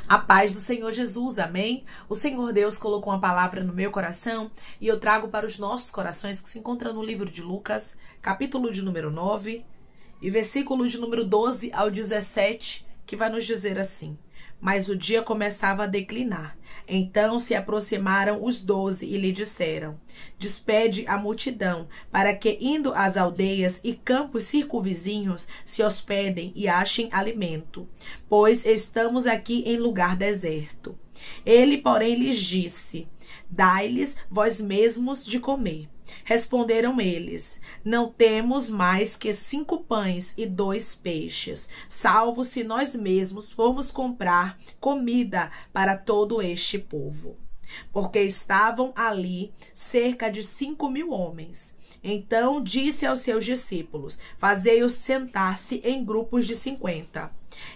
A paz do Senhor Jesus, amém? O Senhor Deus colocou uma palavra no meu coração e eu trago para os nossos corações que se encontra no livro de Lucas, capítulo de número 9 e versículo de número 12 ao 17, que vai nos dizer assim: Mas o dia começava a declinar. Então se aproximaram os 12 e lhe disseram: Despede a multidão, para que, indo às aldeias e campos circunvizinhos, se hospedem e achem alimento, pois estamos aqui em lugar deserto. Ele, porém, lhes disse: Dai-lhes vós mesmos de comer. Responderam eles: Não temos mais que 5 pães e 2 peixes, salvo se nós mesmos formos comprar comida para todo este povo. Porque estavam ali cerca de 5.000 homens. Então disse aos seus discípulos: Fazei-os sentar-se em grupos de 50.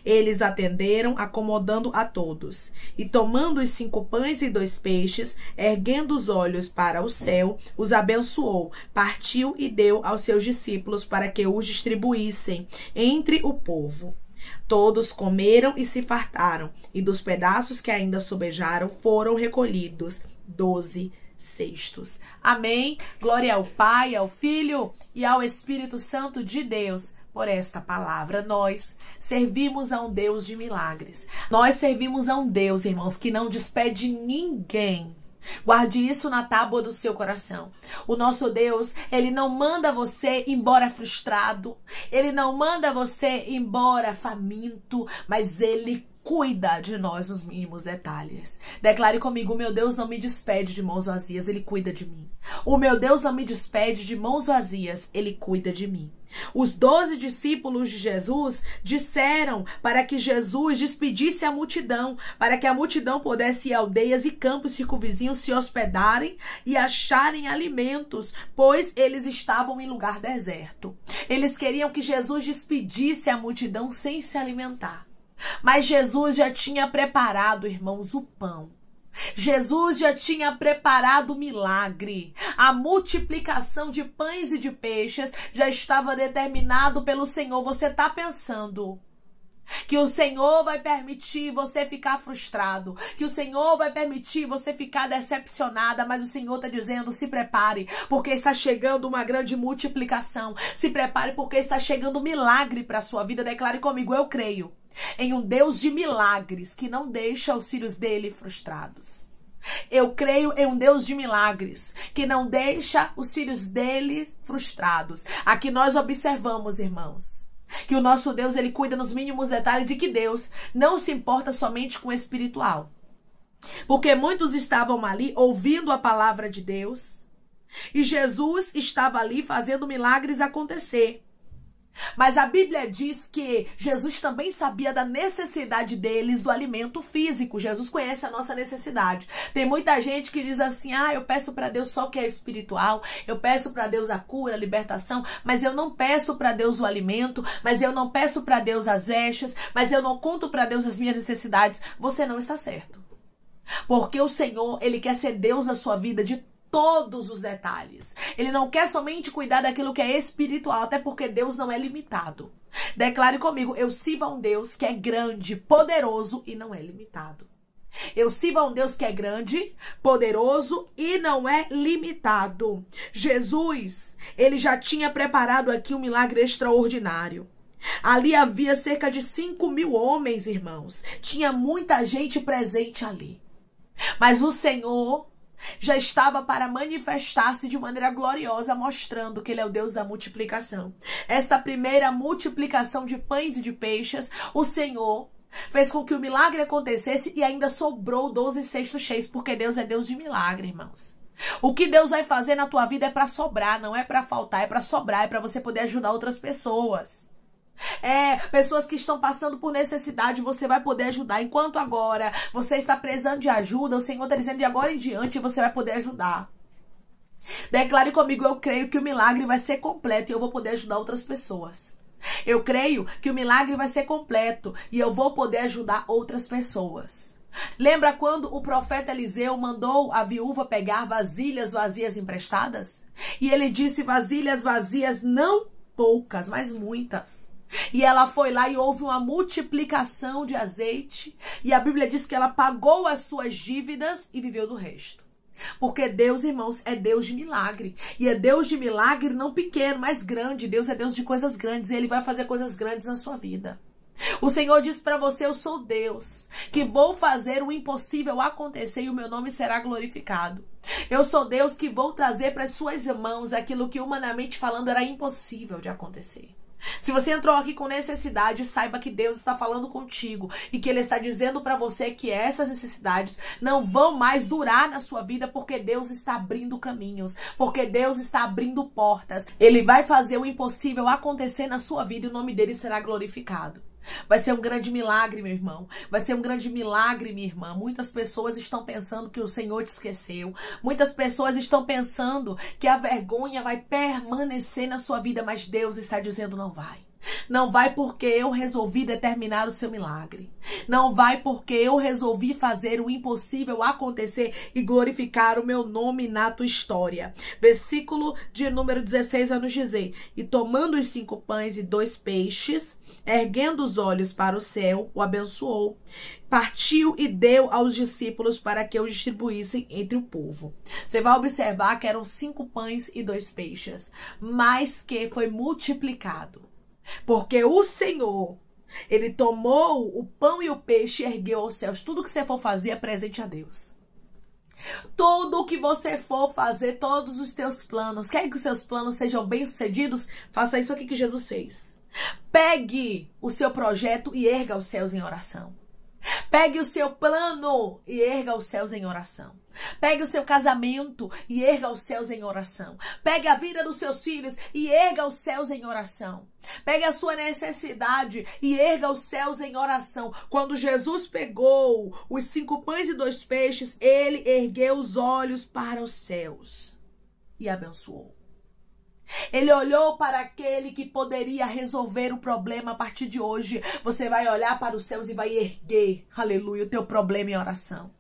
Eles atenderam, acomodando a todos. E tomando os 5 pães e 2 peixes, erguendo os olhos para o céu, os abençoou, partiu e deu aos seus discípulos para que os distribuíssem entre o povo. Todos comeram e se fartaram, e dos pedaços que ainda sobejaram foram recolhidos 12 cestos. Amém. Glória ao Pai, ao Filho e ao Espírito Santo de Deus por esta palavra. Nós servimos a um Deus de milagres. Nós servimos a um Deus, irmãos, que não despede ninguém. Guarde isso na tábua do seu coração. O nosso Deus, ele não manda você embora frustrado. Ele não manda você embora faminto, mas ele cuida de nós nos mínimos detalhes. Declare comigo: o meu Deus não me despede de mãos vazias, ele cuida de mim. O meu Deus não me despede de mãos vazias, ele cuida de mim. Os 12 discípulos de Jesus disseram para que Jesus despedisse a multidão, para que a multidão pudesse ir a aldeias e campos circunvizinhos se hospedarem e acharem alimentos, pois eles estavam em lugar deserto. Eles queriam que Jesus despedisse a multidão sem se alimentar. Mas Jesus já tinha preparado, irmãos, o pão. Jesus já tinha preparado o milagre. A multiplicação de pães e de peixes já estava determinado pelo Senhor. Você está pensando que o Senhor vai permitir você ficar frustrado, que o Senhor vai permitir você ficar decepcionada, mas o Senhor está dizendo: se prepare, porque está chegando uma grande multiplicação. Se prepare, porque está chegando um milagre para a sua vida. Declare comigo: eu creio em um Deus de milagres que não deixa os filhos dele frustrados. Eu creio em um Deus de milagres que não deixa os filhos dele frustrados. Aqui nós observamos, irmãos, que o nosso Deus, ele cuida nos mínimos detalhes e que Deus não se importa somente com o espiritual. Porque muitos estavam ali ouvindo a palavra de Deus e Jesus estava ali fazendo milagres acontecer. Mas a Bíblia diz que Jesus também sabia da necessidade deles do alimento físico. Jesus conhece a nossa necessidade. Tem muita gente que diz assim: eu peço para Deus só o que é espiritual, eu peço para Deus a cura, a libertação, mas eu não peço para Deus o alimento, mas eu não peço para Deus as vestes, mas eu não conto para Deus as minhas necessidades. Você não está certo. Porque o Senhor, ele quer ser Deus na sua vida de todos os detalhes. Ele não quer somente cuidar daquilo que é espiritual, até porque Deus não é limitado. Declare comigo: eu sirvo a um Deus que é grande, poderoso e não é limitado. Eu sirvo a um Deus que é grande, poderoso e não é limitado. Jesus, ele já tinha preparado aqui um milagre extraordinário. Ali havia cerca de 5.000 homens, irmãos. Tinha muita gente presente ali. Mas o Senhor já estava para manifestar-se de maneira gloriosa, mostrando que ele é o Deus da multiplicação. Esta primeira multiplicação de pães e de peixes, o Senhor fez com que o milagre acontecesse e ainda sobrou 12 cestos cheios, porque Deus é Deus de milagre, irmãos. O que Deus vai fazer na tua vida é para sobrar, não é para faltar, é para sobrar, é para você poder ajudar outras pessoas. Pessoas que estão passando por necessidade, você vai poder ajudar. Enquanto agora você está precisando de ajuda, o Senhor está dizendo: de agora em diante você vai poder ajudar. Declare comigo: eu creio que o milagre vai ser completo e eu vou poder ajudar outras pessoas. Eu creio que o milagre vai ser completo e eu vou poder ajudar outras pessoas. Lembra quando o profeta Eliseu mandou a viúva pegar vasilhas vazias emprestadas? E ele disse: vasilhas vazias, não poucas, mas muitas. E ela foi lá e houve uma multiplicação de azeite. E a Bíblia diz que ela pagou as suas dívidas e viveu do resto. Porque Deus, irmãos, é Deus de milagre. E é Deus de milagre não pequeno, mas grande. Deus é Deus de coisas grandes. E Ele vai fazer coisas grandes na sua vida. O Senhor diz para você: eu sou Deus, que vou fazer o impossível acontecer e o meu nome será glorificado. Eu sou Deus que vou trazer para as suas mãos aquilo que humanamente falando era impossível de acontecer. Se você entrou aqui com necessidade, saiba que Deus está falando contigo e que Ele está dizendo para você que essas necessidades não vão mais durar na sua vida, porque Deus está abrindo caminhos, porque Deus está abrindo portas. Ele vai fazer o impossível acontecer na sua vida e o nome dele será glorificado. Vai ser um grande milagre, meu irmão. Vai ser um grande milagre, minha irmã. Muitas pessoas estão pensando que o Senhor te esqueceu. Muitas pessoas estão pensando que a vergonha vai permanecer na sua vida, mas Deus está dizendo: não vai. Não vai, porque eu resolvi determinar o seu milagre. Não vai, porque eu resolvi fazer o impossível acontecer e glorificar o meu nome na tua história. Versículo de número 16 vai nos dizer: e tomando os 5 pães e 2 peixes, erguendo os olhos para o céu, o abençoou, partiu e deu aos discípulos para que os distribuíssem entre o povo. Você vai observar que eram 5 pães e 2 peixes, mas que foi multiplicado. Porque o Senhor, Ele tomou o pão e o peixe e ergueu aos céus. Tudo que você for fazer é presente a Deus. Tudo que você for fazer, todos os teus planos, quer que os seus planos sejam bem-sucedidos, faça isso aqui que Jesus fez. Pegue o seu projeto e erga os céus em oração. Pegue o seu plano e erga os céus em oração. Pegue o seu casamento e erga os céus em oração. Pegue a vida dos seus filhos e erga os céus em oração. Pegue a sua necessidade e erga os céus em oração. Quando Jesus pegou os 5 pães e 2 peixes, Ele ergueu os olhos para os céus e abençoou. Ele olhou para aquele que poderia resolver o problema a partir de hoje. Você vai olhar para os céus e vai erguer, aleluia, o teu problema em oração.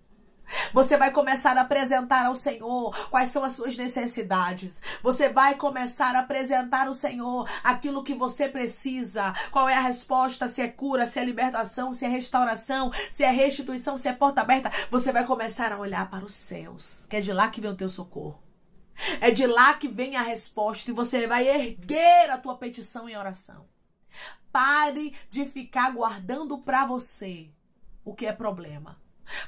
Você vai começar a apresentar ao Senhor quais são as suas necessidades. Você vai começar a apresentar ao Senhor aquilo que você precisa. Qual é a resposta? Se é cura, se é libertação, se é restauração, se é restituição, se é porta aberta. Você vai começar a olhar para os céus, que é de lá que vem o teu socorro. É de lá que vem a resposta e você vai erguer a tua petição em oração. Pare de ficar guardando para você o que é problema.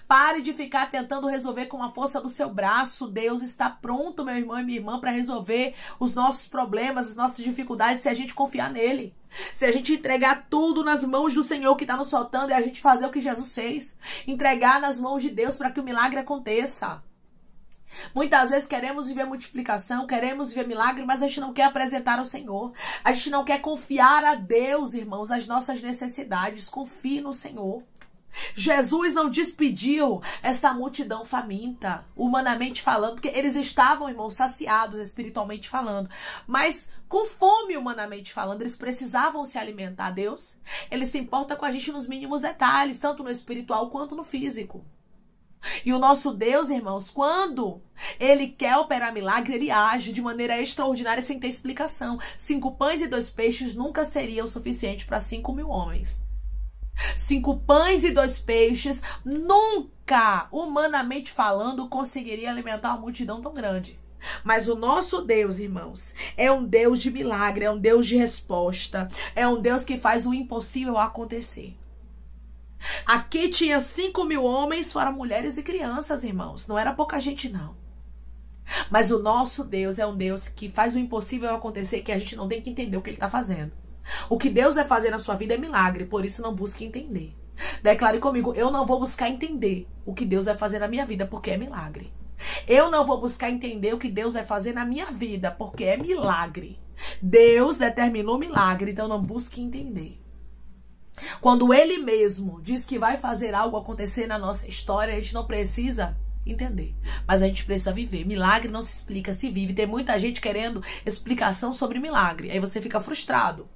Pare de ficar tentando resolver com a força do seu braço. Deus está pronto, meu irmão e minha irmã, para resolver os nossos problemas, as nossas dificuldades, se a gente confiar nele. Se a gente entregar tudo nas mãos do Senhor que está nos soltando e a gente fazer o que Jesus fez. Entregar nas mãos de Deus para que o milagre aconteça. Muitas vezes queremos viver multiplicação, queremos viver milagre, mas a gente não quer apresentar ao Senhor. A gente não quer confiar a Deus, irmãos, as nossas necessidades. Confie no Senhor. Jesus não despediu esta multidão faminta, humanamente falando, porque eles estavam, irmãos, saciados espiritualmente falando, mas com fome humanamente falando. Eles precisavam se alimentar. Deus, Ele se importa com a gente nos mínimos detalhes, tanto no espiritual quanto no físico. E o nosso Deus, irmãos, quando Ele quer operar milagre, Ele age de maneira extraordinária sem ter explicação. 5 pães e 2 peixes nunca seriam suficiente para 5.000 homens. 5 pães e 2 peixes nunca, humanamente falando, conseguiria alimentar uma multidão tão grande. Mas o nosso Deus, irmãos, é um Deus de milagre, é um Deus de resposta, é um Deus que faz o impossível acontecer. Aqui tinha 5.000 homens, fora mulheres e crianças, irmãos. Não era pouca gente, não. Mas o nosso Deus é um Deus que faz o impossível acontecer, que a gente não tem que entender o que Ele está fazendo. O que Deus vai fazer na sua vida é milagre, por isso não busque entender. Declare comigo: eu não vou buscar entender o que Deus vai fazer na minha vida, porque é milagre. Eu não vou buscar entender o que Deus vai fazer na minha vida, porque é milagre. Deus determinou milagre, então não busque entender. Quando Ele mesmo diz que vai fazer algo acontecer na nossa história, a gente não precisa entender, mas a gente precisa viver. Milagre não se explica, se vive. Tem muita gente querendo explicação sobre milagre, aí você fica frustrado,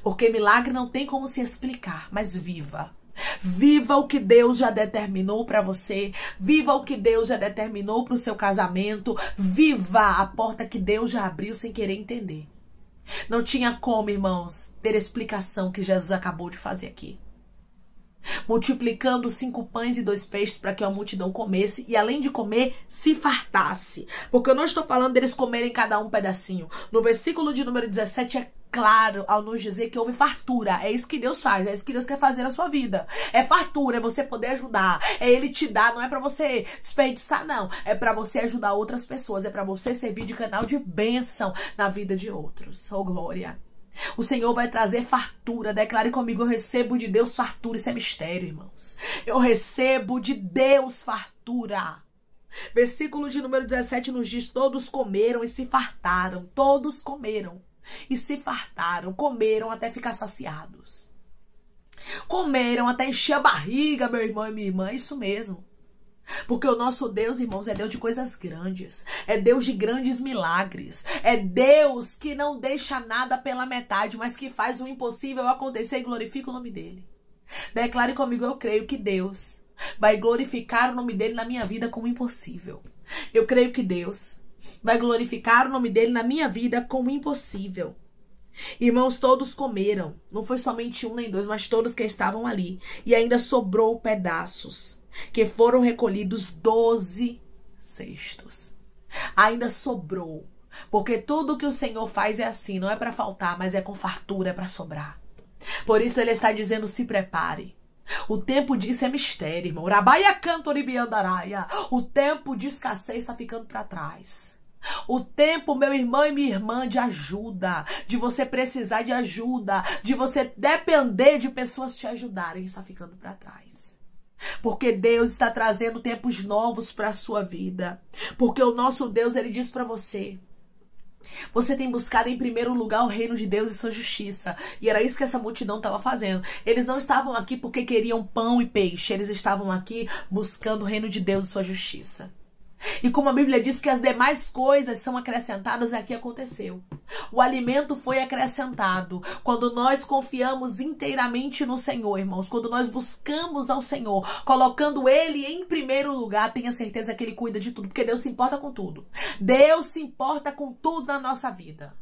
porque milagre não tem como se explicar. Mas viva. Viva o que Deus já determinou para você. Viva o que Deus já determinou para o seu casamento. Viva a porta que Deus já abriu sem querer entender. Não tinha como, irmãos, ter explicação que Jesus acabou de fazer aqui. Multiplicando 5 pães e 2 peixes para que a multidão comesse e, além de comer, se fartasse. Porque eu não estou falando deles comerem cada um pedacinho. No versículo de número 17 é claro ao nos dizer que houve fartura. É isso que Deus faz, é isso que Deus quer fazer na sua vida. É fartura, é você poder ajudar, é Ele te dar, não é para você desperdiçar, não. É para você ajudar outras pessoas, é para você servir de canal de bênção na vida de outros. Oh, glória! O Senhor vai trazer fartura. Declare comigo: eu recebo de Deus fartura. Isso é mistério, irmãos. Eu recebo de Deus fartura. Versículo de número 17 nos diz: todos comeram e se fartaram. Todos comeram e se fartaram. Comeram até ficar saciados. Comeram até encher a barriga, meu irmão e minha irmã. É isso mesmo. Porque o nosso Deus, irmãos, é Deus de coisas grandes. É Deus de grandes milagres. É Deus que não deixa nada pela metade, mas que faz o impossível acontecer e glorifica o nome dele. Declare comigo: eu creio que Deus vai glorificar o nome dele na minha vida como impossível. Eu creio que Deus vai glorificar o nome dele na minha vida como impossível. Irmãos, todos comeram. Não foi somente um nem dois, mas todos que estavam ali. E ainda sobrou pedaços, que foram recolhidos 12 cestos. Ainda sobrou. Porque tudo que o Senhor faz é assim. Não é para faltar, mas é com fartura, é para sobrar. Por isso ele está dizendo: se prepare. O tempo disso é mistério, irmão. Rabaia cantoribiandaraia. O tempo de escassez está ficando para trás. O tempo, meu irmão e minha irmã, de ajuda, de você precisar de ajuda, de você depender de pessoas te ajudarem, está ficando para trás. Porque Deus está trazendo tempos novos para a sua vida. Porque o nosso Deus, ele diz para você: você tem buscado em primeiro lugar o reino de Deus e sua justiça. E era isso que essa multidão estava fazendo. Eles não estavam aqui porque queriam pão e peixe. Eles estavam aqui buscando o reino de Deus e sua justiça. E como a Bíblia diz que as demais coisas são acrescentadas, aqui aconteceu. O alimento foi acrescentado. Quando nós confiamos inteiramente no Senhor, irmãos, quando nós buscamos ao Senhor, colocando Ele em primeiro lugar, tenha certeza que Ele cuida de tudo, porque Deus se importa com tudo. Deus se importa com tudo na nossa vida.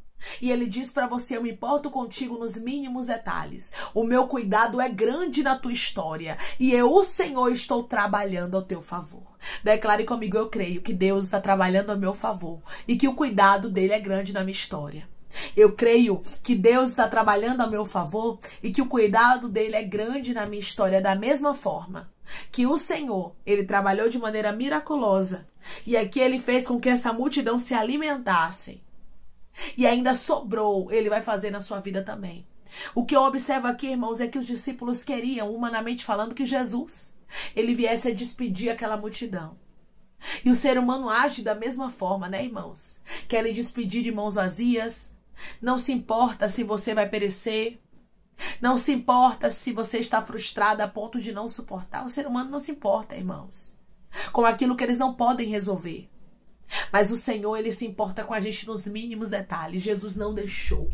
E ele diz para você: eu me importo contigo nos mínimos detalhes. O meu cuidado é grande na tua história. E eu, o Senhor, estou trabalhando ao teu favor. Declare comigo: eu creio que Deus está trabalhando ao meu favor. E que o cuidado dele é grande na minha história. Eu creio que Deus está trabalhando ao meu favor. E que o cuidado dele é grande na minha história. Da mesma forma que o Senhor, ele trabalhou de maneira miraculosa. E aqui ele fez com que essa multidão se alimentasse. E ainda sobrou, ele vai fazer na sua vida também. O que eu observo aqui, irmãos, é que os discípulos queriam, humanamente falando, que Jesus, ele viesse a despedir aquela multidão. E o ser humano age da mesma forma, né, irmãos? Quer lhe despedir de mãos vazias. Não se importa se você vai perecer. Não se importa se você está frustrado a ponto de não suportar. O ser humano não se importa, irmãos, com aquilo que eles não podem resolver. Mas o Senhor, ele se importa com a gente nos mínimos detalhes. Jesus não deixou.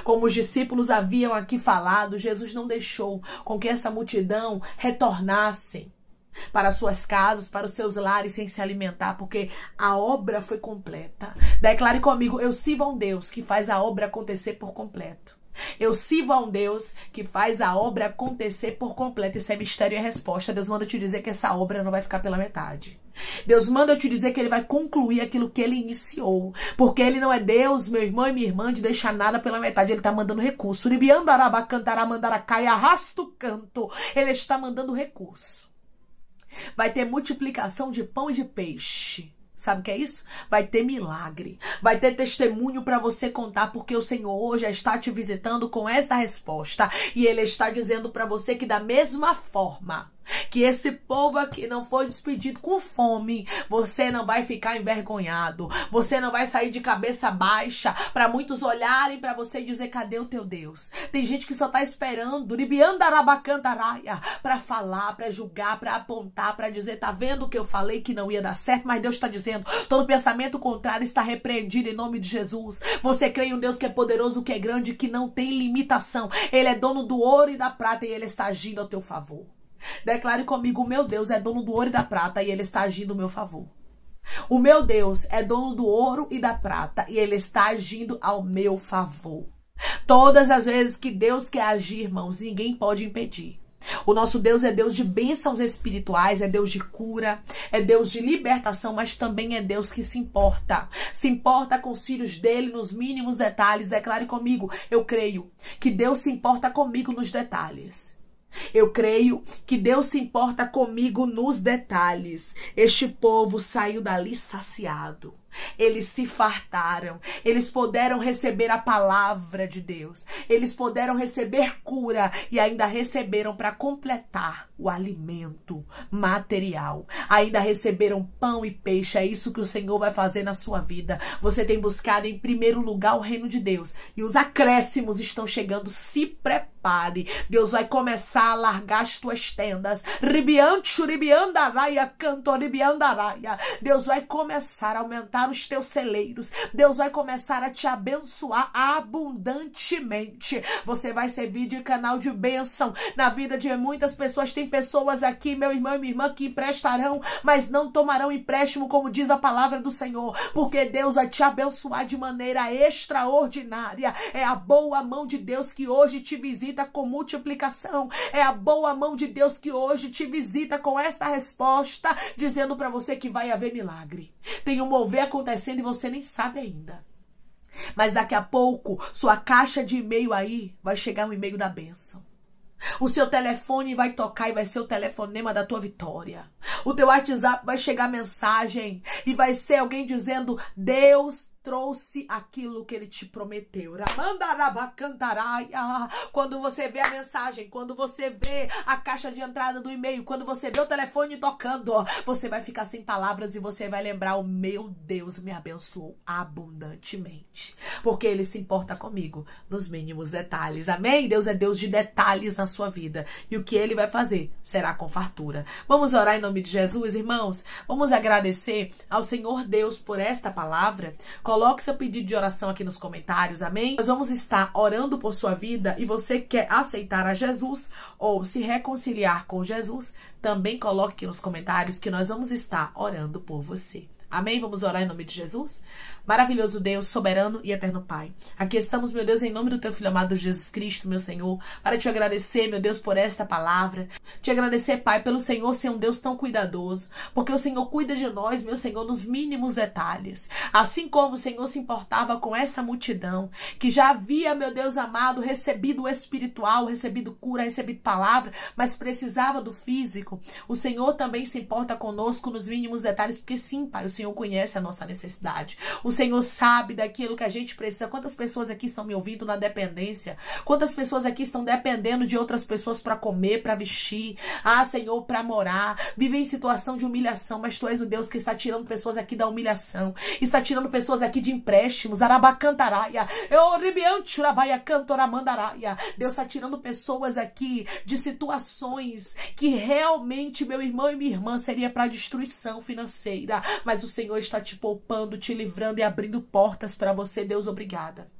Como os discípulos haviam aqui falado, Jesus não deixou com que essa multidão retornasse para suas casas, para os seus lares, sem se alimentar, porque a obra foi completa. Declare comigo: eu sirvo a um Deus que faz a obra acontecer por completo. Eu sirvo a um Deus que faz a obra acontecer por completo. Isso é mistério e resposta. Deus manda eu te dizer que essa obra não vai ficar pela metade. Deus manda eu te dizer que ele vai concluir aquilo que ele iniciou. Porque ele não é Deus, meu irmão e minha irmã, de deixar nada pela metade. Ele está mandando recurso. Ele está mandando recurso. Vai ter multiplicação de pão e de peixe. Sabe o que é isso? Vai ter milagre. Vai ter testemunho para você contar, porque o Senhor hoje já está te visitando com esta resposta. E ele está dizendo para você que da mesma forma que esse povo aqui não foi despedido com fome, você não vai ficar envergonhado. Você não vai sair de cabeça baixa para muitos olharem para você e dizer: cadê o teu Deus? Tem gente que só tá esperando para falar, para julgar, para apontar, para dizer: tá vendo o que eu falei que não ia dar certo? Mas Deus está dizendo: todo pensamento contrário está repreendido em nome de Jesus. Você crê em um Deus que é poderoso, que é grande, que não tem limitação. Ele é dono do ouro e da prata e ele está agindo ao teu favor. Declare comigo: o meu Deus é dono do ouro e da prata e ele está agindo ao meu favor. O meu Deus é dono do ouro e da prata e Ele está agindo ao meu favor. Todas as vezes que Deus quer agir, irmãos, ninguém pode impedir. O nosso Deus é Deus de bênçãos espirituais, é Deus de cura, é Deus de libertação, mas também é Deus que se importa com os filhos dele nos mínimos detalhes. Declare comigo: eu creio que Deus se importa comigo nos detalhes. Eu creio que Deus se importa comigo nos detalhes. Este povo saiu dali saciado. Eles se fartaram, eles puderam receber a palavra de Deus, eles puderam receber cura e ainda receberam para completar o alimento material, ainda receberam pão e peixe. É isso que o Senhor vai fazer na sua vida. Você tem buscado em primeiro lugar o reino de Deus e os acréscimos estão chegando. Se prepare, Deus vai começar a largar as tuas tendas. Deus vai começar a aumentar os teus celeiros. Deus vai começar a te abençoar abundantemente. Você vai servir de canal de bênção na vida de muitas pessoas. Tem pessoas aqui, meu irmão e minha irmã, que emprestarão, mas não tomarão empréstimo, como diz a palavra do Senhor, porque Deus vai te abençoar de maneira extraordinária. É a boa mão de Deus que hoje te visita com multiplicação. É a boa mão de Deus que hoje te visita com esta resposta, dizendo para você que vai haver milagre. Tem um mover acontecendo e você nem sabe ainda. Mas daqui a pouco, sua caixa de e-mail aí vai chegar um e-mail da bênção. O seu telefone vai tocar e vai ser o telefonema da tua vitória. O teu WhatsApp vai chegar mensagem e vai ser alguém dizendo: Deus trouxe aquilo que Ele te prometeu. Quando você vê a mensagem, quando você vê a caixa de entrada do e-mail, quando você vê o telefone tocando, você vai ficar sem palavras e você vai lembrar: o meu Deus me abençoou abundantemente, porque Ele se importa comigo nos mínimos detalhes. Amém? Deus é Deus de detalhes na sua vida e o que Ele vai fazer será com fartura. Vamos orar em nome de Jesus, irmãos? Vamos agradecer ao Senhor Deus por esta palavra. Coloque seu pedido de oração aqui nos comentários, amém? Nós vamos estar orando por sua vida e você quer aceitar a Jesus ou se reconciliar com Jesus, também coloque aqui nos comentários que nós vamos estar orando por você. Amém? Vamos orar em nome de Jesus? Maravilhoso Deus, soberano e eterno Pai. Aqui estamos, meu Deus, em nome do teu Filho amado Jesus Cristo, meu Senhor, para te agradecer, meu Deus, por esta palavra. Te agradecer, Pai, pelo Senhor ser um Deus tão cuidadoso, porque o Senhor cuida de nós, meu Senhor, nos mínimos detalhes. Assim como o Senhor se importava com esta multidão, que já havia, meu Deus amado, recebido o espiritual, recebido cura, recebido palavra, mas precisava do físico. O Senhor também se importa conosco nos mínimos detalhes, porque sim, Pai, o Senhor conhece a nossa necessidade. O Senhor sabe daquilo que a gente precisa. Quantas pessoas aqui estão me ouvindo na dependência? Quantas pessoas aqui estão dependendo de outras pessoas para comer, para vestir? Ah, Senhor, para morar. Vivem em situação de humilhação, mas Tu és o Deus que está tirando pessoas aqui da humilhação. Está tirando pessoas aqui de empréstimos. Arabacantaraia. Deus está tirando pessoas aqui de situações que realmente, meu irmão e minha irmã, seria para destruição financeira. Mas o Senhor está te poupando, te livrando e abrindo portas para você. Deus, obrigada.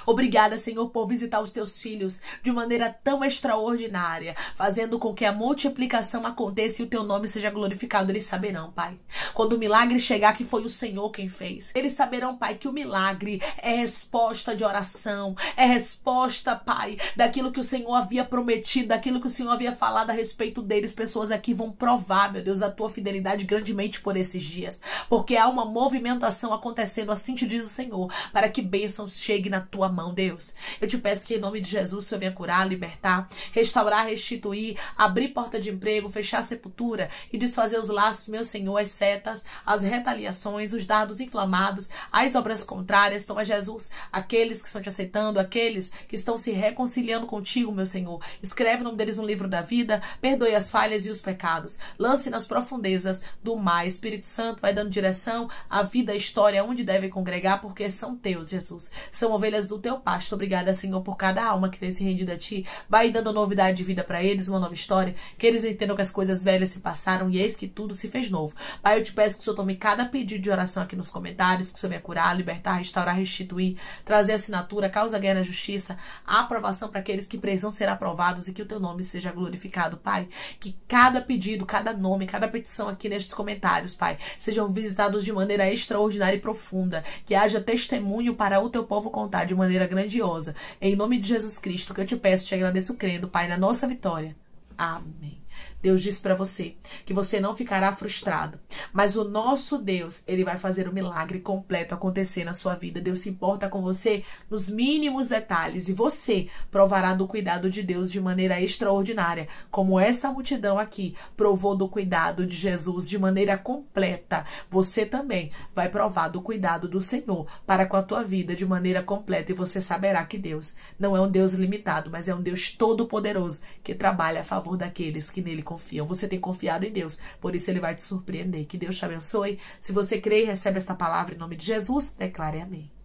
Obrigada, Senhor, por visitar os teus filhos de maneira tão extraordinária, fazendo com que a multiplicação aconteça e o teu nome seja glorificado. Eles saberão, Pai, quando o milagre chegar, que foi o Senhor quem fez. Eles saberão, Pai, que o milagre é resposta de oração, é resposta, Pai, daquilo que o Senhor havia prometido, daquilo que o Senhor havia falado a respeito deles. Pessoas aqui vão provar, meu Deus, da tua fidelidade grandemente por esses dias, porque há uma movimentação acontecendo, assim te diz o Senhor, para que bênçãos cheguem na tua mão, Deus. Eu te peço que em nome de Jesus o Senhor venha curar, libertar, restaurar, restituir, abrir porta de emprego, fechar a sepultura e desfazer os laços, meu Senhor, as setas, as retaliações, os dardos inflamados, as obras contrárias. Toma, Jesus, aqueles que estão te aceitando, aqueles que estão se reconciliando contigo, meu Senhor. Escreve o nome deles no livro da vida, perdoe as falhas e os pecados, lance nas profundezas do mar. Espírito Santo vai dando direção à vida, à história, onde devem congregar, porque são teus, Jesus. São ovelhas ovelhas do teu pasto. Obrigada, Senhor, por cada alma que tem se rendido a ti. Vai dando novidade de vida para eles, uma nova história, que eles entendam que as coisas velhas se passaram e eis que tudo se fez novo. Pai, eu te peço que o Senhor tome cada pedido de oração aqui nos comentários, que o Senhor venha curar, libertar, restaurar, restituir, trazer assinatura, causa guerra na justiça, a aprovação para aqueles que precisam ser aprovados e que o teu nome seja glorificado, Pai. Que cada pedido, cada nome, cada petição aqui nestes comentários, Pai, sejam visitados de maneira extraordinária e profunda, que haja testemunho para o teu povo contar de maneira grandiosa. Em nome de Jesus Cristo, que eu te peço, te agradeço crendo, Pai, na nossa vitória. Amém. Deus diz para você que você não ficará frustrado, mas o nosso Deus, ele vai fazer o milagre completo acontecer na sua vida. Deus se importa com você nos mínimos detalhes e você provará do cuidado de Deus de maneira extraordinária, como essa multidão aqui provou do cuidado de Jesus de maneira completa. Você também vai provar do cuidado do Senhor para com a tua vida de maneira completa, e você saberá que Deus não é um Deus limitado, mas é um Deus todo-poderoso que trabalha a favor daqueles que nele confiam. Você tem confiado em Deus, por isso ele vai te surpreender. Que Deus te abençoe. Se você crê e recebe esta palavra em nome de Jesus, declare amém.